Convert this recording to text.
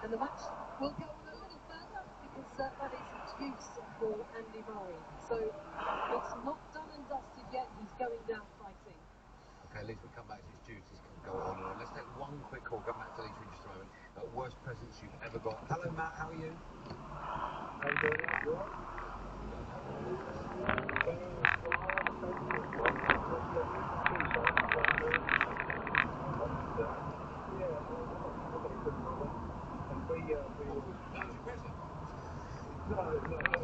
And the match will go on a little further because that is juice for Andy Murray. So it's not done and dusted yet. He's going down fighting. Okay, Liz, we come back to his duties can go on and on. Let's take one quick call. Come back to Lisa in just a moment. Worst presents you've ever got. Hello, Matt. How are you? How you doing? You all right? No,